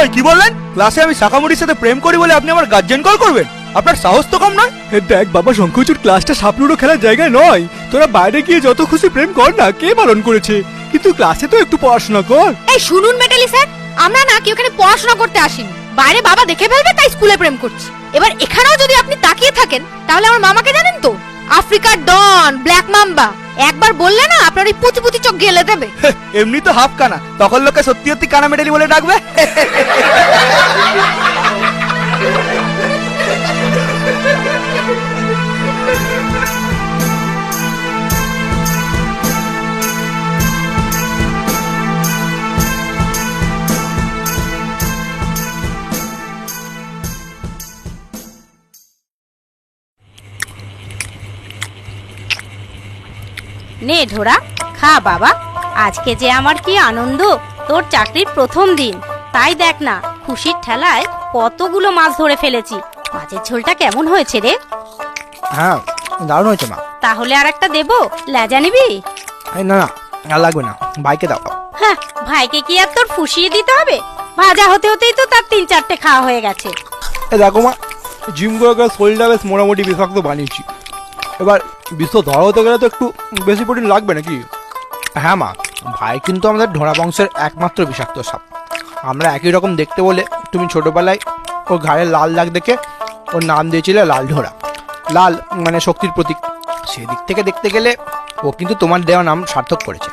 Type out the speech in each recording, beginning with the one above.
এই কি বললেন? ক্লাসে আমি শাখামুড়ির সাথে প্রেম করি বলে আপনি আমার গার্জেন কল করবেন? আপনার সাহস তো কম নয়। দেখ বাবা শঙ্করচূড়, ক্লাসটা সাপলুডো খেলার জায়গায় নয়। তোরা বাইরে গিয়ে যত খুশি প্রেম কর না, কে বারণ করেছে? কিন্তু ক্লাসে তো একটু পড়াশোনা কর। এই শুনুন মেটালি স্যার, আমরা না কি ওখানে পড়াশোনা করতে আসিনি। বাইরে বাবা দেখে ফেলবে তাই স্কুলে প্রেম করছি। এবার এখানেও যদি আপনি তাকিয়ে থাকেন তাহলে আমার মামাকে জানেন তো, আফ্রিকার ডন, ব্ল্যাক মাম্বা। একবার বললে না আপনার ওই পুচি পুচি চোখ গেলে দেবে। এমনি তো হাফ কানা, তখন লোকে সত্যি সত্যি কানা মেডেলি বলে ডাকবে। নে ঢোরা, খা বাবা। আজকে যে আমার কি আনন্দ, তোর চাকরির প্রথম দিন। তাই দেখ না, খুশির ঠেলায় কতগুলো মাছ ধরে ফেলেছি। মাছের ঝোলটা কেমন হয়েছে রে? হ্যাঁ, দারুণ হয়েছে মা। তাহলে আর একটা দেবো? লেজা নিবি? না না, আর লাগবে না, ভাইকে দাও। হ্যাঁ, ভাইকে কি আর তোর ফুসিয়ে দিতে হবে? ভাজা হতে হতেই তো তার 3-4টে খাওয়া হয়ে গেছে। দেখো মা, জিম করে শরীরটা বেশ মোটামুটি বিষাক্ত বানিয়েছি। এবার বিশ্ব ধরা হতে গেলে তো একটু বেশি প্রোটিন লাগবে নাকি? হ্যাঁ মা, ভাই কিন্তু আমাদের ঢোড়া বংশের একমাত্র বিষাক্ত সাপ। আমরা একই রকম দেখতে বলে তুমি ছোটবেলায় ওর ঘাড়ে লাল দাগ দেখে ওর নাম দিয়েছিলে লাল ঢোড়া। লাল মানে শক্তির প্রতীক। সেদিক থেকে দেখতে গেলে ও কিন্তু তোমার দেওয়া নাম সার্থক করেছে।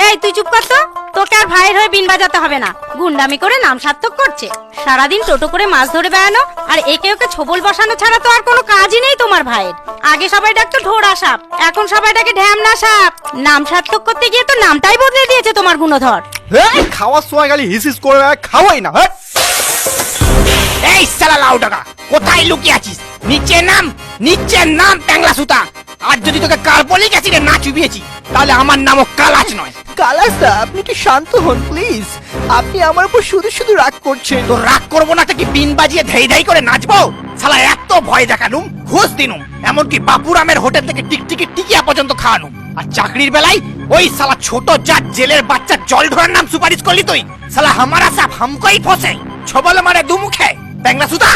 এই তুই চুপ কর তো, তোকে আর ভাইয়ের হয়ে বিন বাজাতে হবে না। গুন্ডামি করে নাম সার্থক করছে। সারাদিন টোটো করে মাছ ধরে বেড়ানো আর একে ওকে ছোবল বসানো ছাড়া তো আর কোনো কাজই নেই তোমার ভাইয়ের। আগে সবাই ডাকতো ঢোড়া সাপ, এখন সবাই ডাকে ঢ্যামনা সাপ। নাম সার্থক করতে গিয়ে তো নামটাই বদলে দিয়েছে তোমার গুণধর। খাওয়ার সময় খালি হিসিস করে খাওয়াই না। এই শালা লাউ টাকা, কোথায় লুকিয়ে আছিস? নিচে নাম, নিচে নাম ট্যাংলা সুতা। আর যদি তোকে কার্বলিক অ্যাসিডে না চুবিয়েছি তাহলে আমার নামও কালাচ নয়। কালাসদা, আপনি একটু শান্ত হন প্লিজ। আপনি আমার উপর শুধু শুধু রাগ করছেন। তো রাগ করবো না তো কি বিন বাজিয়ে ধেই ধেই করে নাচবো? শালা এত ভয় দেখালুম, ঘুষ দিনুম, এমনকি বাপুরামের হোটেল থেকে টিকটিকি টিকিয়া পর্যন্ত খাওয়ানুম। আর চাকরির বেলায় ওই শালা ছোট জাত জেলের বাচ্চা জল ঢোড়ার নাম সুপারিশ করলি তুই। শালা হামারা সাপ হামকোই ফসে, ছবল মারে দুমুখে ট্যাংলা সুতা।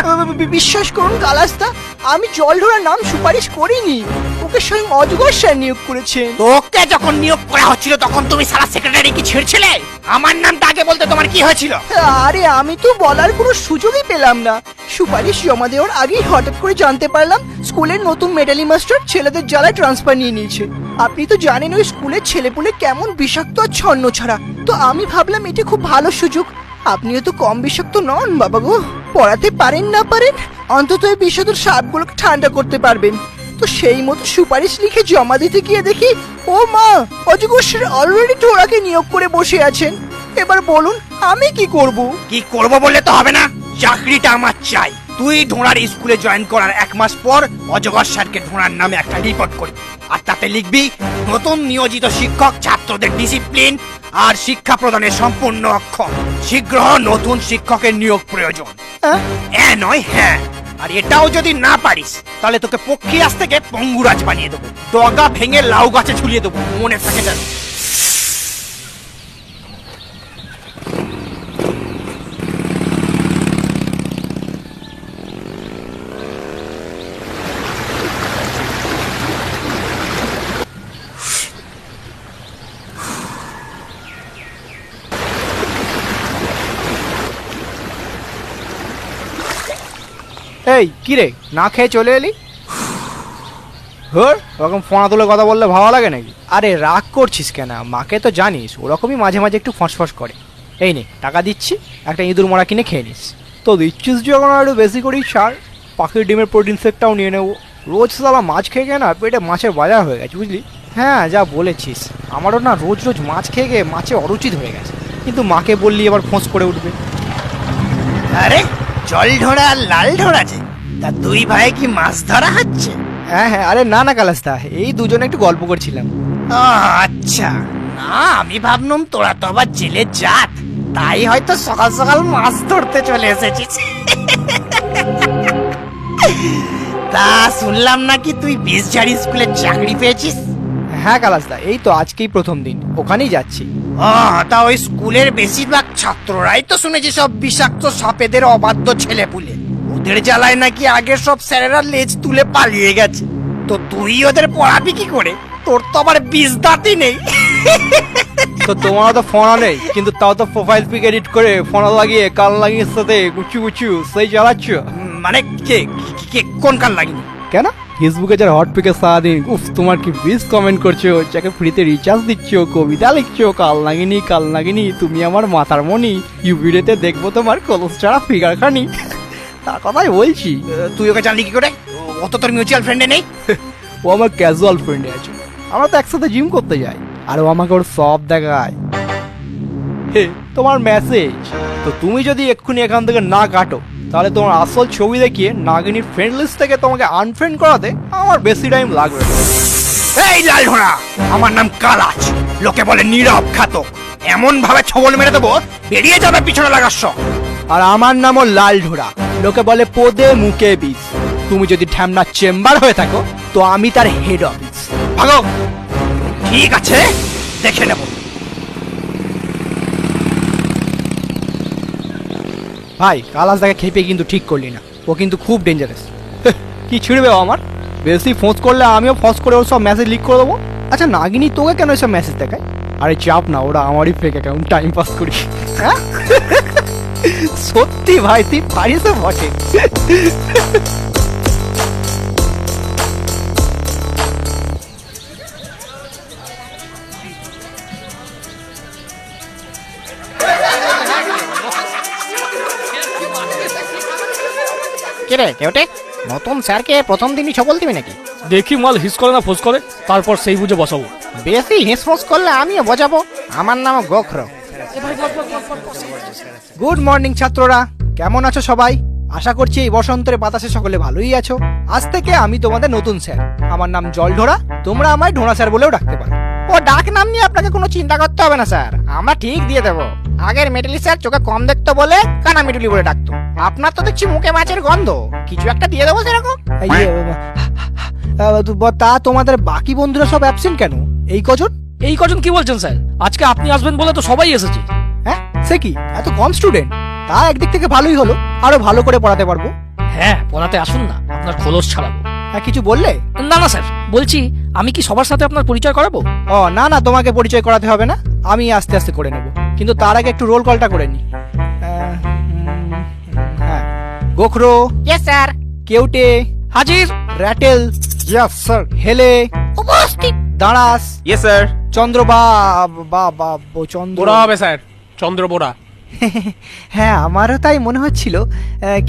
বিশ্বাস করুন কালাসদা, আমি জল ঢোড়ার নাম সুপারিশ করিনি। ওকে স্বয়ং অজগর স্যার নিয়োগ করেছেন। তোকে যখন নিয়োগ করা হচ্ছিল তখন তুমি শালা সেক্রেটারি কি ছেড়ছিলে? আমার নামটা আগে বলতে তোমার কি হয়েছিল? আরে আমি তো বলার কোনো সুযোগই পেলাম না। সুপারিশ জমা দেওয়ার আগেই হঠাৎ করে জানতে পারলাম স্কুলের নতুন মেডালি মাস্টার ছেলেদের জ্বালায় ট্রান্সফার নিয়ে নিয়েছে। আপনি তো জানেন ওই স্কুলের ছেলেপুলে কেমন বিষাক্ত আর ছন্ন ছাড়া। তো আমি ভাবলাম এটা খুব ভালো সুযোগ। আপনিও তো কম বিষাক্ত নন বাবা গো। পড়াতে পারেন না পারেন, অন্তত এই বিষাক্ত সাপগুলোকে ঠান্ডা করতে পারবেন। তো সেই মতো সুপারিশ লিখে জমা দিতে গিয়ে দেখি ও মা, অজগর স্যার অলরেডি ঢোড়াকে নিয়োগ করে বসে আছেন। এবার বলুন আমি কি করব? কি করব বললে তো হবে না, চাকরিটা আমার চাই। তুই ঢোড়ার স্কুলে জয়েন করার 1 মাস পর অজগর স্যারকে ঢোড়ার নামে একটা রিপোর্ট করবি। আর তাতে লিখবি নতুন নিয়োজিত শিক্ষক ছাত্রদের ডিসিপ্লিন আর শিক্ষা প্রদানের সম্পূর্ণ অক্ষম। শীঘ্র নতুন শিক্ষকের নিয়োগ প্রয়োজন। নয় হ্যাঁ। আর এটাও যদি না পারিস তাহলে তোকে পক্ষীরাজ থেকে পঙ্গুরাজ বানিয়ে দেবো, ডগা ভেঙে লাউ গাছে ঝুলিয়ে দেবো, মনে থাকে যাবে। এই কি রে, না খেয়ে চলে এলি? হর ওরকম ফোনা তুলে কথা বললে ভালো লাগে নাকি? আরে রাগ করছিস কেন? মাকে তো জানিস ওরকমই মাঝে মাঝে একটু ফসফস করে। এই নে টাকা দিচ্ছি, একটা ইঁদুর মোড়া কিনে খেয়ে নিস। তো দিচ্ছিস যখন একটু বেশি করেই ছাড়। পাখির ডিমের প্রোটিন শেকটাও নিয়ে নেবো। রোজ সালা মাছ খেয়ে খেয়ে না পেটে মাছের বাজার হয়ে গেছে বুঝলি। হ্যাঁ যা বলেছিস, আমারও না রোজ রোজ মাছ খেয়ে খেয়ে মাছে অরুচি ধরে গেছে। কিন্তু মাকে বললি এবার ফোঁস করে উঠবে। আরে জল ঢোড়া আর লাল ঢোড়া যে, তা দুই ভাই কি মাছ ধরা হচ্ছে? হ্যাঁ হ্যাঁ, আরে না না কালাস্তা, এই দুজনে একটু গল্প করছিলাম। আচ্ছা, না আমি ভাবলাম তোরা তো আবার জেলের জাত, তাই হয়তো সকাল সকাল মাছ ধরতে চলে এসেছিস। তা শুনলাম নাকি তুই বিশঝাড়ি স্কুলে চাকরি পেয়েছিস? হ্যাঁ কালাস্তা, এই তো আজকেই প্রথম দিন, ওখানেই যাচ্ছি। তা ওই স্কুলের বেশিরভাগ ছাত্ররাই তো শুনেছি সব বিষাক্ত সাপেদের অবাধ্য ছেলেপুলে। ওদের জ্বালায় নাকি আগের সব স্যারেরা লেজ তুলে পালিয়ে গেছে। তো তুই ওদের পড়াবি কি করে? তোর তো আবার বিষ দাঁতই নেই। তো তোমারও তো ফোনা নেই, কিন্তু তাও তো প্রোফাইল পিক এডিট করে ফোনা লাগিয়ে কান লাগিয়ে সাথে গুচু গুচু সেই চালাচ্ছ। মানে কে কে কোন কাল লাগিনি? কেন ফেসবুকে যারা হট পিকে সারাদিন উফ তোমার কি বেশ কমেন্ট করছো, যাকে ফ্রিতে রিচার্জ দিচ্ছ, কবিতা লিখছো, কাল নাগিনি তুমি আমার মাথার মনি, ইউভিডিওতে দেখবো তোমার কলস ছাড়া ফিগার খানি। তার কথাই বলছি। তুই ওকে জানলি কি করে? ও তো তোর মিউচুয়াল ফ্রেন্ডে নেই। ও আমার ক্যাজুয়াল ফ্রেন্ডে আছে, আমরা তো একসাথে জিম করতে যাই, আর ও আমাকে ওর সব দেখায়। হে তোমার মেসেজ, তো তুমি যদি এক্ষুনি এখান থেকে না কাটো তাহলে তোমার আসল ছবি দেখিয়ে নাগিনীর ফ্রেন্ড লিস্ট থেকে তোমাকে আনফ্রেন্ড করাতে আমার বেশি টাইম লাগবে না। এই লাল ঘোড়া, আমার নাম কালাচ, লোকে বলে নীরব ঘাতক। এমন ভাবে ছবল মেরে দেবো বেরিয়ে যাবে পিছনে লাগার শখ। আর আমার নামও লাল ঢোড়া, লোকে বলে পদে মুখে বিষ। তুমি যদি ঠ্যামনা চেম্বার হয়ে থাকো তো আমি তার হেড অফিস। ভাগো। ঠিক আছে, দেখে নেব। ভাই কালাস তাকে খেপে কিন্তু ঠিক করলি না, ও কিন্তু খুব ডেঞ্জারাস। কি ছিড়বে ও আমার? বেশি ফোঁস করলে আমিও ফোঁস করে ওর সব মেসেজ লিক করে দেবো। আচ্ছা নাগিনী তোকে কেন এসব মেসেজ দেখায়? আরে চাপ না, ওরা আমারই ফেক অ্যাকাউন্ট, টাইম পাস করি। হ্যাঁ সত্যি ভাই তুই পারিস বটে। কিরে কেউটে, নতুন স্যারকে প্রথম দিনই ছবল দিবি নাকি? দেখি মাল হিস করে না ফোস করে, তারপর সেই বুঝে বসাবো। বেশি হিসফোস করলে আমিও বোঝাবো। আমার নাম গোখর। গুড মর্নিং ছাত্ররা, কেমন আছো সবাই? আশা করছি এই বসন্তের বাতাসে সকলে ভালোই আছো। আজ থেকে আমি তোমাদের নতুন স্যার, আমার নাম জলঢোড়া, তোমরা আমায় ঢোড়া স্যার বলেও ডাকতে পারো। ও ডাক নাম নিয়ে আপনাকে কোনো চিন্তা করতে হবে না স্যার, আমরা ঠিক দিয়ে দেবো। আগের মেটালি স্যার চোখে কম দেখতো বলে কানা মেটুলি বলে ডাকতো। আপনার তো দেখছি মুখে মাছের গন্ধ, কিছু একটা দিয়ে দেবো সেরকম। এই যে, তা তোমাদের বাকি বন্ধুরা সব অ্যাবসেন্ট কেন? এই কজন? এই কজন কি বলছেন স্যার? আজকে আপনি আসবেন বলে তো সবাই এসেছে। হ্যাঁ সে কি, এত কম স্টুডেন্ট? তা একদিক থেকে ভালোই হলো, আরো ভালো করে পড়াতে পারবো। হ্যাঁ পড়াতে আসুন না, আপনার খোলস ছাড়াবো। হ্যাঁ কিছু বললে? না না স্যার, বলছি আমি কি সবার সাথে আপনার পরিচয় করাবো? ও না না, তোমাকে পরিচয় করাতে হবে না, আমি আস্তে আস্তে করে নেব। কিন্তু তার আগে একটু রোল কলটা করে নি। হ্যাঁ, গোখরো ইয়েস স্যার। কেউটে হাজির। Ratel yes sir. হেলে উপস্থিত। দাঁড়াস ইয়েস স্যার। চন্দ্র বা বা বা চন্দ্র। বোরা হবে স্যার, চন্দ্র বোরা। হ্যাঁ আমারও তাই মনে হচ্ছিল,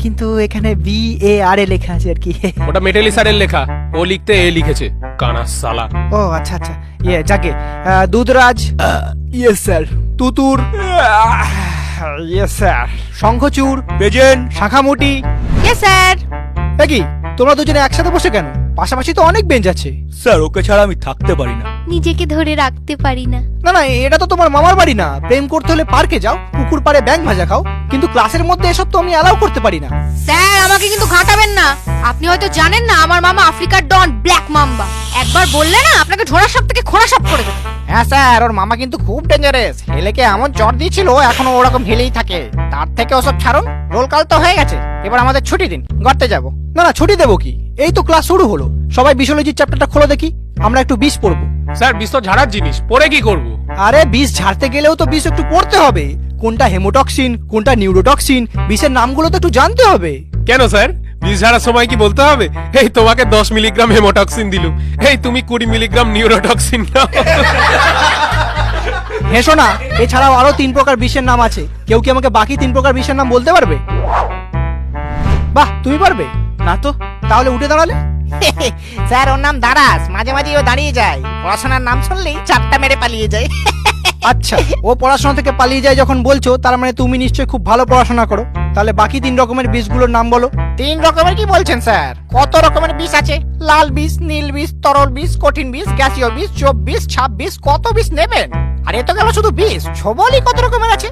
কিন্তু এখানে BAR লেখা আছে আর কি। ওটা মেটালি স্যারের লেখা, ও লিখতে এ লিখেছে, কানা সালা। ও আচ্ছা আচ্ছা, যাকে দুধরাজ ইয়েস স্যার, তুতুর ইয়েস স্যার, শঙ্খচূড় বেজেন, শাখামুটি ইয়েস স্যার। কি তোমরা দুজনে একসাথে বসে কেন? পাশাপাশি তো অনেক বেঞ্চ আছে। স্যার ওকে ছাড়া আমি থাকতে পারি না। নিজেকে ধরে রাখতে পারি না। না না, এটা তো তোমার মামার বাড়ি না। প্রেম করতে হলে পার্কে যাও, পুকুর পাড়ে ব্যাঙ ভাজা খাও, কিন্তু ক্লাসের মধ্যে এসব তো আমি অ্যালাউ করতে পারি না। স্যার আমাকে কিন্তু ঘাটাবেন না। আপনি হয়তো জানেন না আমার মামা আফ্রিকার ডন ব্ল্যাক মাম্বা। একবার বললে না আপনাকে ঝোড়া সাপ থেকে খোঁড়া সাপ করে দেবে। হ্যাঁ স্যার, ওর মামা কিন্তু খুব ডেঞ্জারাস। হেলেকে এমন চট দিয়েছিল এখনো ওরকম হেলেই থাকে। তার থেকে ওসব ছাড়ুন, রোল কাল তো হয়ে গেছে, এবার আমাদের ছুটি দিন, গড়তে যাবো। না না ছুটি দেবো কি, এই তো ক্লাস শুরু হলো। সবাই বিশোলজির চ্যাপ্টারটা খোলো দেখি, আমরা একটু বিষ পড়বো। স্যার বিষ তো ঝাড়ার জিনিস, পরে কি করব? আরে বিষ ঝাড়তে গেলেও তো বিষ একটু পড়তে হবে। কোনটা হেমোটক্সিন, কোনটা নিউরোটক্সিন, বিষের নামগুলো তো একটু জানতে হবে। কেন স্যার, বিষ ঝাড়ার সময় কি বলতে হবে এই তোমাকে 10 মিলিগ্রাম হেমোটক্সিন দিলুম, এই তুমি 20 মিলিগ্রাম নিউরোটক্সিন নাও? হেসো না, এছাড়াও আরো 3 প্রকার বিষের নাম আছে। কেউ কি আমাকে বাকি 3 প্রকার বিষের নাম বলতে পারবে? বাহ তুমি পারবে না তো, তাহলে উঠে দাঁড়ালে। স্যার ওর নাম দারাস, মাঝে মাঝে ও দাঁড়িয়ে যায়, পড়াশোনার নাম শুনলেই চাপটা মেরে পালিয়ে যায়। আচ্ছা ও পড়াশোনা থেকে পালিয়ে যায় যখন বলছো, তার মানে তুমি নিশ্চয়ই খুব ভালো পড়াশোনা করো। তাহলে বাকি 3 রকমের বিষগুলোর নাম বলো। 3 রকমের কি বলছেন স্যার? কত রকমের বিষ আছে? লাল বিষ, নীল বিষ, তরল বিষ, কঠিন বিষ, গ্যাসীয় বিষ, চোপ বিষ, ছাপ বিষ, কত বিষ নেবেন? আর এ তো গেল শুধু বিষ। ছবলই কত রকমের আছে,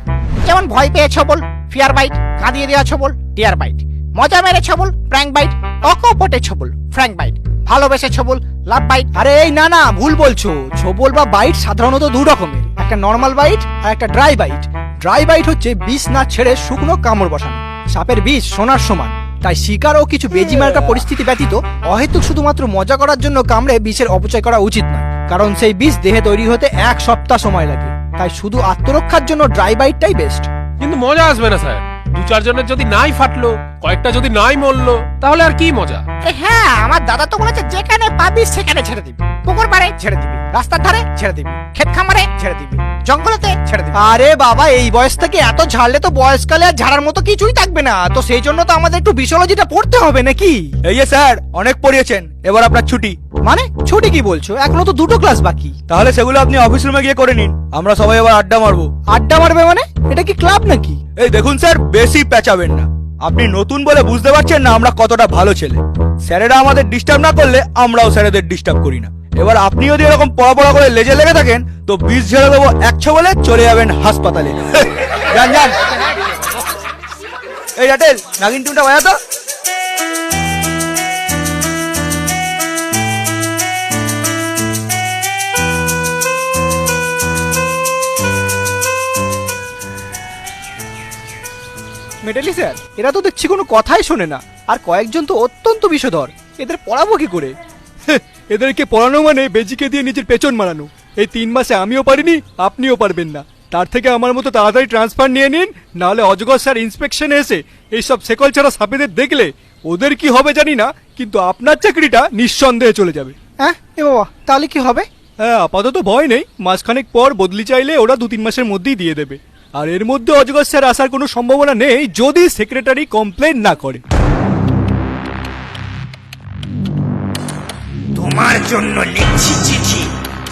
যেমন ভয় পেয়ে ছবল, ফিয়ার বাইট, কাঁদিয়ে দেওয়া ছবল, ডিয়ার বাইট, মজা মেরে ছবল, প্র্যাঙ্ক বাইট, অকপটে ছবল, ফ্র্যাঙ্ক বাইট, ভালোবেসে ছবল, লাভ বাইট। আরে এই না না, ভুল বলছো। ছোবল বা বাইট সাধারণত 2 রকমের, একটা একটা নর্মাল বাইট আর একটা ড্রাই বাইট। ড্রাই বাইট হচ্ছে বিষ না ছেড়ে শুকনো কামড় বসানো। সাপের বিষ সোনার সমান, তাই শিকার ও কিছু বেজিমার্কা পরিস্থিতি ব্যতীত অহেতুক শুধুমাত্র মজা করার জন্য কামড়ে বিষের অপচয় করা উচিত নয়, কারণ সেই বিষ দেহে তৈরি হতে 1 সপ্তাহ সময় লাগে। তাই শুধু আত্মরক্ষার জন্য ড্রাই বাইটটাই বেস্ট। কিন্তু মজা আসবে না স্যার, 2-4 জনের যদি নাই ফাটলো, কয়েকটা যদি নাই মরলো, তাহলে আর কি মজা? হ্যাঁ, আমার দাদা তো বলেছে যেখানে পাবি সেখানে ছেড়ে দিবি। পুকুর পাড়ে ছেড়ে দিবি, রাস্তার ধারে ছেড়ে দিবি, ক্ষেত খামারে ছেড়ে দিবি, জঙ্গলেতে ছেড়ে দিবি। আরে বাবা, এই বয়স থেকে এত ঝাড়লে তো বয়সকালে আর ঝাড়ার মতো কিছুই থাকবে না। তো সেই জন্য তো আমাদের একটু বিশোলজিটা পড়তে হবে নাকি? এই যে স্যার, অনেক পড়িয়েছেন, এবার আপনার ছুটি। মানে ছুটি কি বলছো? এখনো তো 2টো ক্লাস বাকি। তাহলে সেগুলো আপনি অফিস রুমে গিয়ে করে নিন, আমরা সবাই এবার আড্ডা মারবো। আড্ডা মারবে মানে? এটা কি ক্লাব নাকি? এই দেখুন স্যার, বেশি পেঁচাবেন না। আপনি নতুন বলে বুঝতে পারছেন না আমরা কতটা ভালো ছেলে। স্যারেরা আমাদের ডিস্টার্ব না করলে আমরাও স্যারেদের ডিস্টার্ব করি না। এবার আপনি যদি এরকম পড়া করে লেজে লেগে থাকেন তো বিষ ঝেড়ে দেবো 100 বলে চলে যাবেন হাসপাতালে। যান যান। এই রাটেল, নাগিন টুনটা বাজাতো। মেটালি স্যার, এরা তো দেখছি কোনো কথাই শোনে না, আর কয়েকজন তো অত্যন্ত বিষধর। এদের পড়াবো কি করে? এদেরকে পড়ানো মানে বেজিকে দিয়ে নিজের পেছন মারানো। এই 3 মাসে আমিও পারিনি, আপনিও পারবেন না। তার থেকে আমার মতো তাড়াতাড়ি ট্রান্সফার নিয়ে নিন, নাহলে অজগর স্যার ইন্সপেকশনে এসে এইসব সেকল ছাড়া সাপেদের দেখলে ওদের কি হবে জানি না, কিন্তু আপনার চাকরিটা নিঃসন্দেহে চলে যাবে। হ্যাঁ এ বাবা, তাহলে কি হবে? হ্যাঁ, আপাতত ভয় নেই, মাসখানেক পর বদলি চাইলে ওরা 2-3 মাসের মধ্যেই দিয়ে দেবে। আর এর মধ্যে অজগর স্যার আসার কোনো সম্ভাবনা নেই যদি সেক্রেটারি কমপ্লেন না করে। তোমার জন্য লিখছি চিঠি,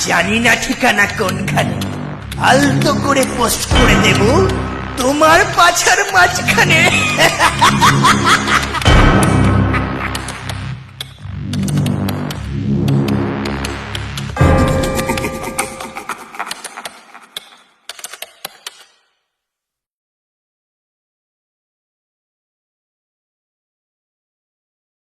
জানি না ঠিকানা কোনখানে, আলতো করে পোস্ট করে দেব তোমার পাছার মাঝখানে।